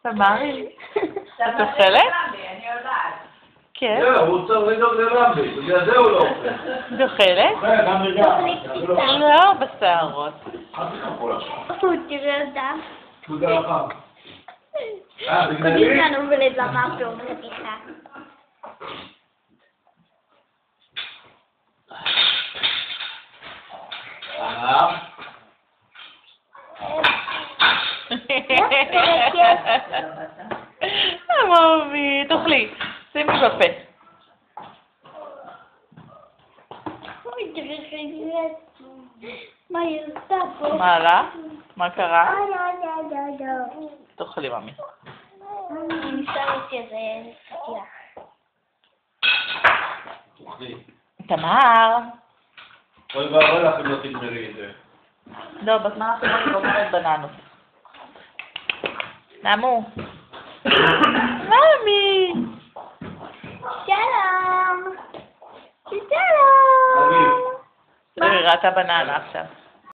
תמרי, את אוכלת? אני יודעת. כן. הוא צריך לדאוג לרמבי, בגלל זה הוא לא אוכל. את אוכלת? גם וגם. לא בשערות. תראה אותם. תודה רבה. קודם לנו ולזמר טוב לביחה. מאמי, תאכלי, שימי בפה. אוי, תראה חגרת. מה היא עושה פה? מה רע? מה קרה? לא. תאכלי, מאמי. אני שמת איזה סטיח. תמר. אוי ואבוי לך אם לא תגמרי את זה. לא, בזמן האחרון אני גומרת בננות. נעמו. מאמי. שלום. שלום. היא ראתה בננה עכשיו.